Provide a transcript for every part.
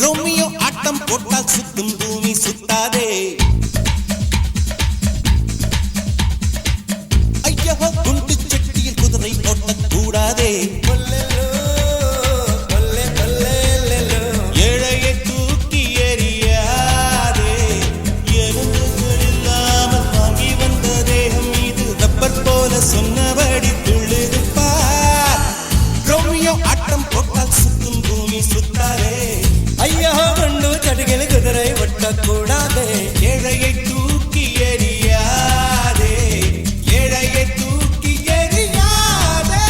Romeo ஆட்டம் போட்டால் சுத்தும் பூமி சுத்தாதே. ஐயோ குண்டு சட்டியில் குதிரை ஓட்டக்கூடாதே. ஏழையை தூக்கி எறியாதே. எறும்புகள் இல்லாமல் வாங்கி வந்த தேகம் மீது ரப்பர் போல சொன்னபடி துள்ளுதுப்பார். ரோமியோ ஆட்டம் போட்டால் சுத்தும் பூமி சுத்தாதே. ஐயோ குண்டு சட்டியில் குதிரை ஓட்டக்கூடாதே. ஏழையை தூக்கி எறியாதே. ஏழையை தூக்கி எறியாதே.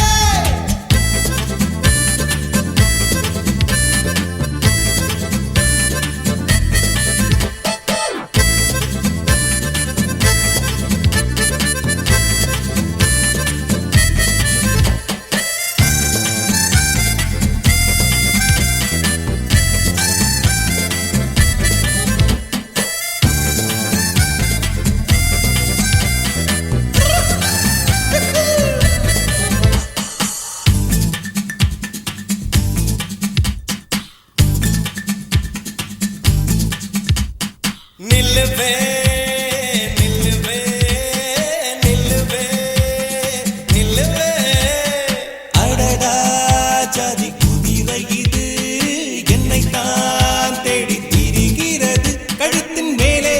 நில்லுவே நில்லுவே நில்லுவே நில்லுவே. அடடா ஜாதி குதிரை இது என்னை தான் தேடி திரிகிறது. கழுத்தின் மேலே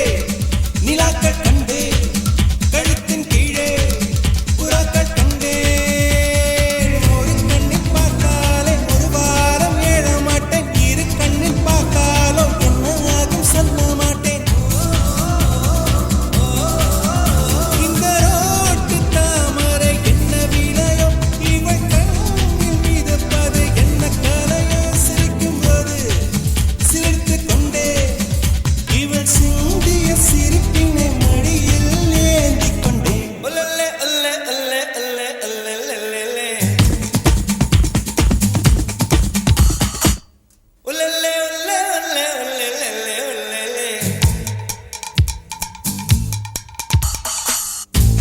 நிலாக்கள் கண்டே, கழுத்தின் கீழே புறாக்கள் கண்டே. ஒரு கண்ணில் பார்த்தாலே ஒரு வாரம் ஏழ மாட்டேன். இரு கண்ணில் பார்த்தாலோ என்ன ஆகும் சொல்ல மாட்டேன். இந்த ரோட்டு தாமரை என்ன விலையோ, இவள் கண்ணில் மிதப்பது என்ன கலையோ. சிரிக்கும் போது சிரித்து கொண்டே இவள் சிந்திய சிரிப்பினை மடியில் ஏந்திக் கொண்டே. ஒல்லே ஒல்லே ஒல்லே ஒல்லே ஒல்லே ஒல்லே ஒல்லே ஒல்லே ஒல்லே ஒல்லே ஒல்லே.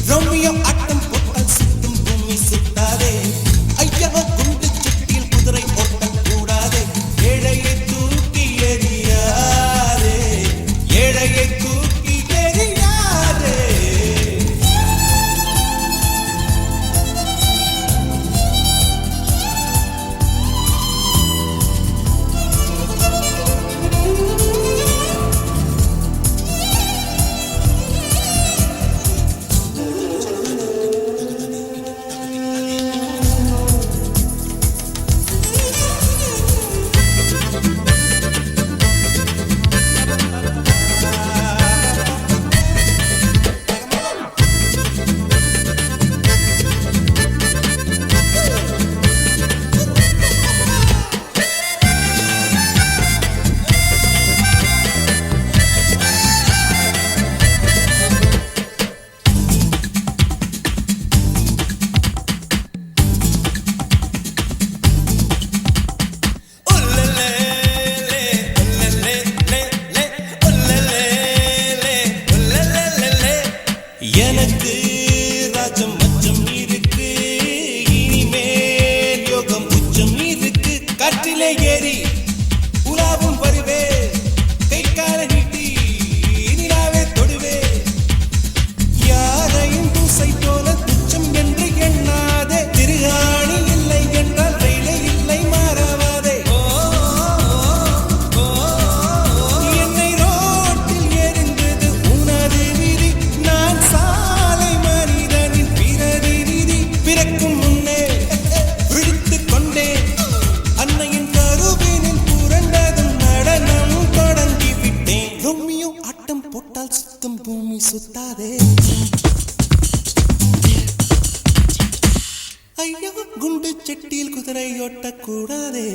ரோமியோ ஆட்டம் போட்டால் சுத்தும் பூமி சுத்தாதே. ஐயோ குண்டு சட்டியில் குதிரை ஓட்டக்கூடாதே. ஏழையை தூக்கி எறியாதே. ஏழையை தூக்கி எறியாதே. எனக்கு ராஜம் மச்சம் இருக்கு. இனிமேல் யோகம் உச்சம் இருக்கு. காற்றிலே ஏறி உலாவும் வருவே. கை கால நீட்டி நிலாவே தொடுவே. யாரையும் பூசை போல துச்சம் என்று எண்ணாதே. திருகாணி இல்லை என்றால் ரயிலே இல்லை மாறாவாதே. என்னை ரோட்டில் எரிந்தது உனது விதி. நான் சாலை மனிதனின் பிரதிநிதி. பிறக்கும் முன்னே விழித்துக் கொண்டேன். அன்னையின் கருவினில் புரண்டதும் நடனம் தொடங்கிவிட்டேன். ரோமியோ ஆட்டம் போட்டால் சுத்தும் பூமி சுத்தாதே. ஐயோ குண்டு சட்டியில் குதிரை ஓட்டக்கூடாதே.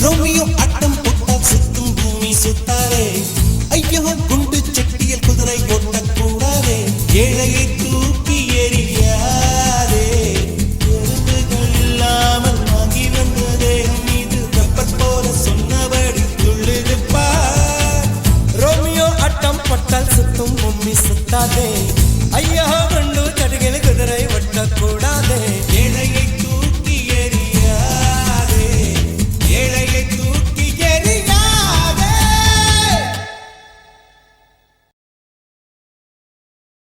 ரோமியோ ஆட்டம் போட்டால் சுத்தும் பூமி சுத்தாதே. ஐயோ குண்டு சட்டியில் குதிரை ஓட்டக்கூடாதே. ஏழையை தூக்கி எறியாதே. எறும்புகள் இல்லாமல் வாங்கி வந்த தேகம் மீது ரப்பர் போல சொன்னபடி துள்ளுதுப்பார். ரோமியோ ஆட்டம் போட்டால் சுத்தும் பூமி சுத்தாதே.